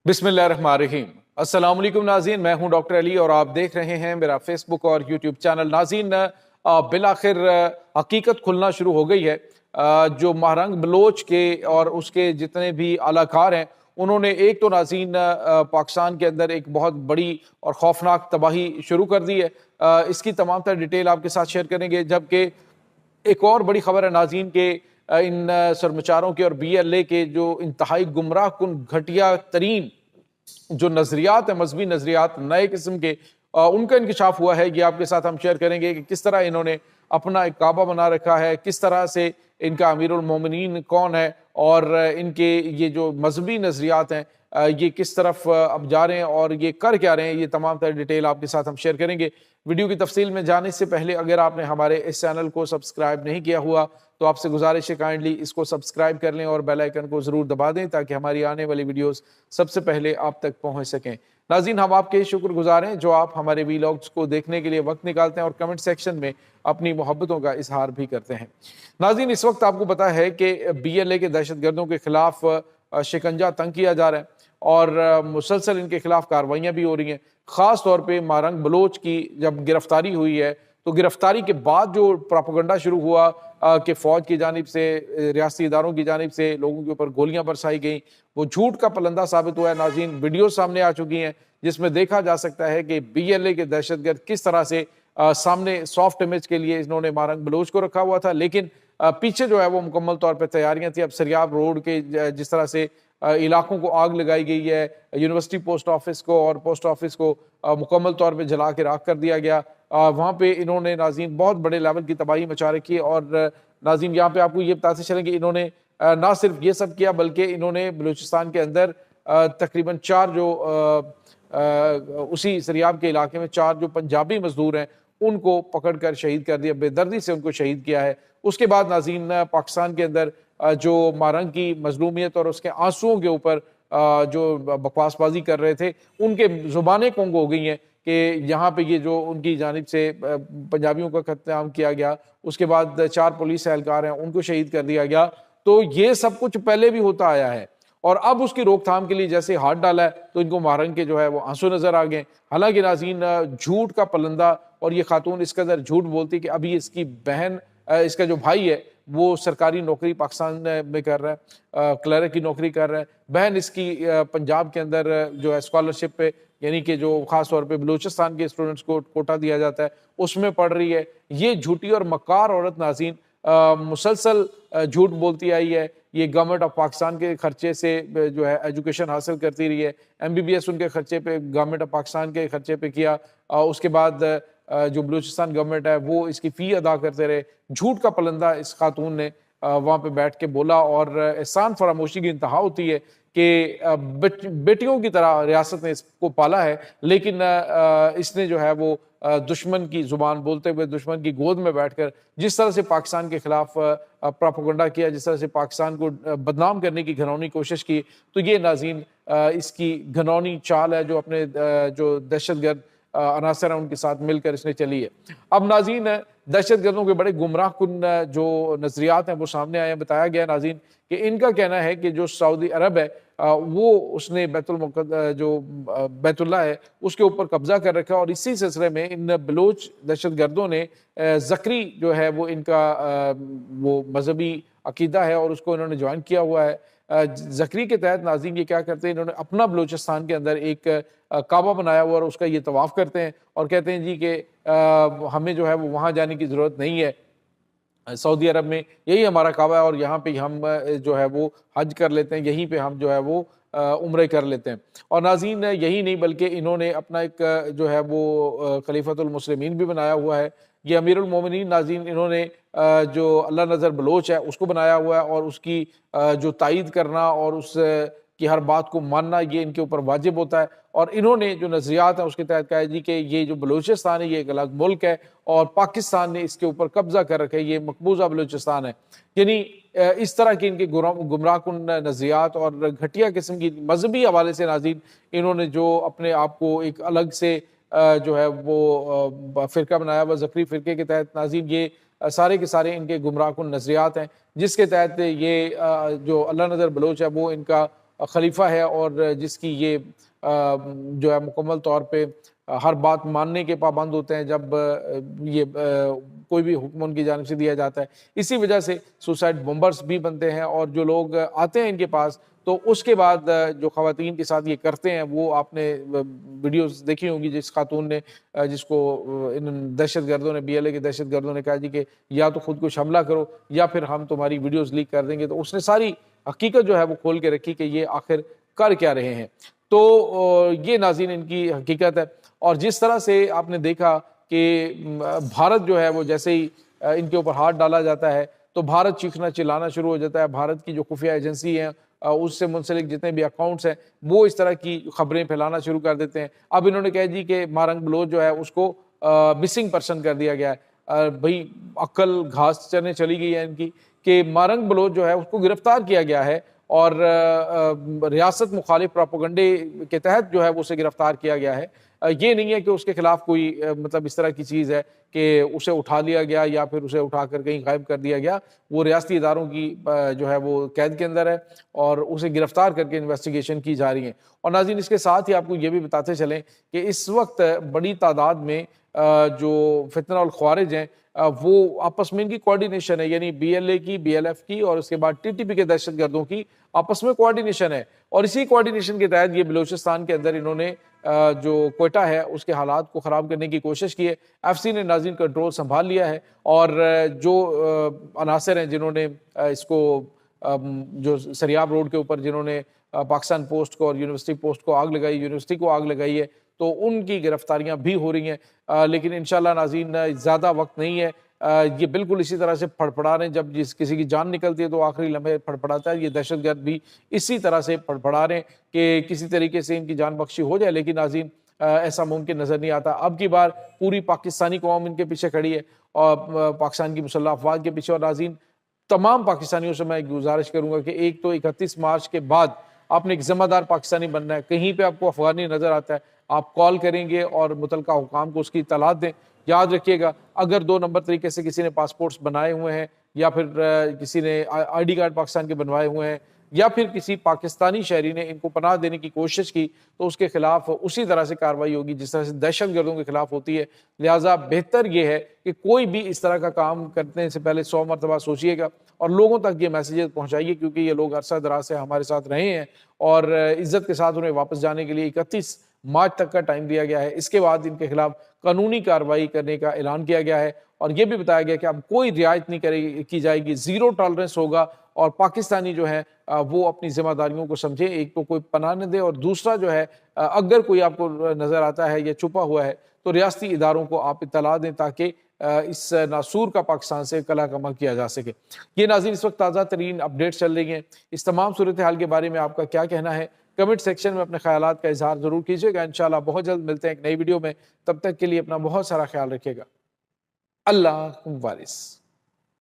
बिस्मिल्लाहिर्रहमानिर्रहीम। अस्सलाम वालेकुम नाज़रीन, मैं हूं डॉक्टर अली और आप देख रहे हैं मेरा फेसबुक और यूट्यूब चैनल। नाज़रीन, बिलाखिर हकीकत खुलना शुरू हो गई है। जो महारंग बलोच के और उसके जितने भी अलाकार हैं, उन्होंने एक तो नाज़रीन पाकिस्तान के अंदर एक बहुत बड़ी और खौफनाक तबाही शुरू कर दी है। इसकी तमाम तर डिटेल आपके साथ शेयर करेंगे। जबकि एक और बड़ी खबर है नाज़रीन के इन सरमाचारों के और BLA के जो इंतहाई गुमराह कुन घटिया तरीन जो नजरियात है, मजहबी नजरियात नए किस्म के, उनका इंकशाफ हुआ है। ये आपके साथ हम शेयर करेंगे कि किस तरह इन्होंने अपना एक काबा बना रखा है, किस तरह से इनका अमीरुल मोमिनीन कौन है और इनके ये जो मजहबी नजरियात हैं ये किस तरफ अब जा रहे हैं और ये कर क्या रहे हैं। ये तमाम तरह डिटेल आपके साथ हम शेयर करेंगे। वीडियो की तफसील में जाने से पहले अगर आपने हमारे इस चैनल को सब्सक्राइब नहीं किया हुआ तो आपसे गुजारिश है काइंडली इसको सब्सक्राइब कर लें और बेल आइकन को ज़रूर दबा दें ताकि हमारी आने वाली वीडियोस सबसे पहले आप तक पहुंच सकें। नाज़रीन, हम आपके शुक्रगुजार हैं जो आप हमारे वीलॉग्स को देखने के लिए वक्त निकालते हैं और कमेंट सेक्शन में अपनी मोहब्बतों का इजहार भी करते हैं। नाज़रीन, इस वक्त आपको पता है कि BLA के दहशतगर्दों के खिलाफ शिकंजा तंग किया जा रहा है और मुसलसल इनके खिलाफ कार्रवाइयाँ भी हो रही हैं। ख़ास तौर पर महारंग बलोच की जब गिरफ्तारी हुई है तो गिरफ्तारी के बाद जो प्रोपेगेंडा शुरू हुआ कि फ़ौज की जानिब से, रियासती इदारों की जानिब से लोगों के ऊपर गोलियां बरसाई गई, वो झूठ का पलंदा साबित हुआ है। नाज़रीन, वीडियो सामने आ चुकी हैं जिसमें देखा जा सकता है कि BLA के दहशतगर्द किस तरह से सामने सॉफ्ट इमेज के लिए इन्होंने महारंग बलोच को रखा हुआ था, लेकिन पीछे जो है वो मुकम्मल तौर पर तैयारियां थी। अब सरियाब रोड के जिस तरह से इलाकों को आग लगाई गई है, यूनिवर्सिटी पोस्ट ऑफिस को और पोस्ट ऑफिस को मुकम्मल तौर पे जला के राख कर दिया गया। वहाँ पे इन्होंने नाज़रीन बहुत बड़े लेवल की तबाही मचा रखी है। और नाज़रीन, यहाँ पे आपको ये बताते चलें कि इन्होंने ना सिर्फ ये सब किया बल्कि इन्होंने बलूचिस्तान के अंदर तकरीबन 4 जो उसी सरियाब के इलाके में 4 जो पंजाबी मजदूर हैं उनको पकड़ कर शहीद कर दिया, बेदर्दी से उनको शहीद किया है। उसके बाद नाज़रीन पाकिस्तान के अंदर जो महारंग की मजलूमियत और उसके आंसुओं के ऊपर जो बकवासबाजी कर रहे थे उनके जुबानें कुंग हो गई हैं कि यहाँ पे ये जो उनकी जानिब से पंजाबियों का कत्लेआम किया गया, उसके बाद 4 पुलिस एहलकार हैं उनको शहीद कर दिया गया। तो ये सब कुछ पहले भी होता आया है और अब उसकी रोकथाम के लिए जैसे हाथ डाला है तो इनको महारंग के जो है वो आंसू नजर आ गए। हालांकि नाज़रीन, झूठ का पलंदा, और ये खातून इस कदर झूठ बोलती कि अभी इसकी बहन, इसका जो भाई है वो सरकारी नौकरी पाकिस्तान में कर रहा है, क्लर्क की नौकरी कर रहा है। बहन इसकी पंजाब के अंदर जो है स्कॉलरशिप पे, यानी कि जो खास तौर पे बलूचिस्तान के स्टूडेंट्स को कोटा दिया जाता है, उसमें पढ़ रही है। ये झूठी और मक्कार औरत नाज़रीन मुसलसल झूठ बोलती आई है। ये गवर्नमेंट ऑफ पाकिस्तान के खर्चे से जो है एजुकेशन हासिल करती रही है। MBBS उनके खर्चे पे, गवर्नमेंट ऑफ पाकिस्तान के खर्चे पे किया। उसके बाद जो बलूचिस्तान गवर्नमेंट है वो इसकी फ़ी अदा करते रहे। झूठ का पलंदा इस खातून ने वहाँ पे बैठ के बोला और एहसान फरामोशी की इंतहा होती है कि बेटियों की तरह रियासत ने इसको पाला है, लेकिन इसने जो है वो दुश्मन की जुबान बोलते हुए दुश्मन की गोद में बैठकर जिस तरह से पाकिस्तान के खिलाफ प्रोपेगेंडा किया, जिस तरह से पाकिस्तान को बदनाम करने की घिनौनी कोशिश की, तो ये नाज़रीन इसकी घिनौनी चाल है जो अपने जो दहशतगर्द अनासर हैं उनके साथ मिलकर इसने चली है। अब नाज़रीन, दहशतगर्दों के बड़े गुमराह कुन जो नज़रियात हैं वो सामने आए हैं। बताया गया नाज़रीन कि इनका कहना है कि जो सऊदी अरब है वो उसने बैतुल्लाह है उसके ऊपर कब्जा कर रखा है और इसी सिलसिले में इन बलोच दहशतगर्दों ने ज़करी जो है वो इनका वो मजहबी अकीदा है और उसको इन्होंने ज्वाइन किया हुआ है। ज़करी के तहत नाज़रीन ये क्या करते हैं, इन्होंने अपना बलूचिस्तान के अंदर एक काबा बनाया हुआ और उसका ये तवाफ़ करते हैं और कहते हैं जी कि हमें जो है वो वहाँ जाने की ज़रूरत नहीं है, सऊदी अरब में यही हमारा काबा है और यहाँ पे हम जो है वो हज कर लेते हैं, यहीं पे हम जो है वो उम्रे कर लेते हैं। और नाज़रीन, यही नहीं बल्कि इन्होंने अपना एक जो है वो खलीफतुल मुस्लिमीन भी बनाया हुआ है। ये अमीरुल मोमिनीन नाज़रीन इन्होंने जो अल्लाह नज़र बलोच है उसको बनाया हुआ है और उसकी जो तायीद करना और उस की हर बात को मानना ये इनके ऊपर वाजिब होता है। और इन्होंने जो नज़रियात है उसके तहत कहा है जी कि ये जो बलूचिस्तान है ये एक अलग मुल्क है और पाकिस्तान ने इसके ऊपर कब्जा कर रखा है, ये मकबूजा बलूचिस्तान है। यानी इस तरह के इनके गुमराह कुन नज़रियात और घटिया किस्म की मजहबी हवाले से नाज़रीन इन्होंने जो अपने आप को एक अलग से जो है वो फ़िरका बनाया हुआ, ज़करी फ़िरके के तहत नाज़रीन ये सारे के सारे इनके गुमराह कुन नज़रियात हैं जिसके तहत ये जो अल्लाह नज़र बलोच है वो इनका खलीफा है और जिसकी ये जो है मुकम्मल तौर पे हर बात मानने के पाबंद होते हैं जब ये कोई भी हुक्म उनकी जानिब से दिया जाता है। इसी वजह से सुसाइड बॉम्बर्स भी बनते हैं और जो लोग आते हैं इनके पास तो उसके बाद जो ख़वातीन के साथ ये करते हैं वो आपने वीडियोस देखी होंगी जिस खातून ने जिसको इन दहशतगर्दों ने BLA के दहशतगर्दों ने कहा जी कि या तो खुद कुछ हमला करो या फिर हम तुम्हारी वीडियोस लीक कर देंगे। तो उसने सारी हकीकत जो है वो खोल के रखी कि ये आखिर कर क्या रहे हैं। तो ये नाज़रीन इनकी हकीकत है और जिस तरह से आपने देखा कि भारत जो है वो जैसे ही इनके ऊपर हाथ डाला जाता है तो भारत चीखना चिल्लाना शुरू हो जाता है। भारत की जो खुफिया एजेंसी हैं उससे मुंसलिक जितने भी अकाउंट्स हैं वो इस तरह की खबरें फैलाना शुरू कर देते हैं। अब इन्होंने कह दी कि मारंग बलोच जो है उसको मिसिंग पर्सन कर दिया गया है। भाई अक्ल घास चरने चली गई है इनकी कि मारंग बलोच जो है उसको गिरफ्तार किया गया है और रियासत मुखालिफ प्रोपेगेंडे के तहत जो है उसे गिरफ्तार किया गया है। ये नहीं है कि उसके खिलाफ कोई मतलब इस तरह की चीज़ है कि उसे उठा लिया गया या फिर उसे उठाकर कहीं गायब कर दिया गया। वो रियासती इदारों की जो है वो कैद के अंदर है और उसे गिरफ्तार करके इन्वेस्टिगेशन की जा रही है। और नाज़रीन इसके साथ ही आपको ये भी बताते चलें कि इस वक्त बड़ी तादाद में जो फितना और ख्वारिज हैं वो आपस में इनकी कोऑर्डिनेशन है, यानी BLA की, BLF की और उसके बाद TTP के दहशतगर्दों की आपस में कोऑर्डिनेशन है। और इसी कोऑर्डिनेशन के तहत ये बलूचिस्तान के अंदर इन्होंने जो क्वेटा है उसके हालात को ख़राब करने की कोशिश की है। FC ने नाज़रीन कंट्रोल संभाल लिया है और जो अनासर हैं जिन्होंने इसको जो सरियाब रोड के ऊपर जिन्होंने पाकिस्तान पोस्ट को और यूनिवर्सिटी पोस्ट को आग लगाई, यूनिवर्सिटी को आग लगाई है, तो उनकी गिरफ्तारियां भी हो रही हैं। लेकिन इंशाल्लाह नाज़रीन ज़्यादा वक्त नहीं है। ये बिल्कुल इसी तरह से फड़फड़ा रहे हैं। जब किसी की जान निकलती है तो आखिरी लम्हे फड़फड़ाता है। ये दहशतगर्द भी इसी तरह से फड़फड़ा रहे हैं कि किसी तरीके से इनकी जान बख्शी हो जाए, लेकिन नाज़रीन ऐसा मुमकिन नज़र नहीं आता। अब की बार पूरी पाकिस्तानी कौम इनके पीछे खड़ी है और पाकिस्तान की मुसल्लह अफवाज के पीछे। और नाज़रीन तमाम पाकिस्तानियों से मैं गुजारिश करूंगा कि एक तो 31 मार्च के बाद आपने एक जिम्मेदार पाकिस्तानी बनना है। कहीं पे आपको अफगानी नजर आता है आप कॉल करेंगे और मुतलका हुकाम को उसकी इत्तला दें। याद रखिएगा अगर 2 नंबर तरीके से किसी ने पासपोर्ट्स बनाए हुए हैं या फिर किसी ने ID कार्ड पाकिस्तान के बनवाए हुए हैं या फिर किसी पाकिस्तानी शहरी ने इनको पनाह देने की कोशिश की तो उसके खिलाफ उसी तरह से कार्रवाई होगी जिस तरह से दहशतगर्दों के खिलाफ होती है। लिहाजा बेहतर यह है कि कोई भी इस तरह का काम करने से पहले 100 मरतबा सोचिएगा और लोगों तक ये मैसेजेस पहुंचाइए, क्योंकि ये लोग अरसा दराज से हमारे साथ रहे हैं और इज्जत के साथ उन्हें वापस जाने के लिए 31 मार्च तक का टाइम दिया गया है। इसके बाद इनके खिलाफ कानूनी कार्रवाई करने का ऐलान किया गया है और यह भी बताया गया कि अब कोई रियायत नहीं की जाएगी, जीरो टॉलरेंस होगा और पाकिस्तानी जो है वो अपनी जिम्मेदारियों को समझे। एक तो कोई पनाह न दे और दूसरा जो है अगर कोई आपको नजर आता है या छुपा हुआ है तो रियासती इदारों को आप इत्तला दें ताकि इस नासूर का पाकिस्तान से कला कमा किया जा सके। ये नाज़रीन इस वक्त ताज़ा तरीन अपडेट्स चल रही हैं। इस तमाम सूरत हाल के बारे में आपका क्या कहना है कमेंट सेक्शन में अपने ख्यालात का इजहार जरूर कीजिएगा। इंशाल्लाह बहुत जल्द मिलते हैं एक नई वीडियो में। तब तक के लिए अपना बहुत सारा ख्याल रखिएगा। अल्लाह वारिस।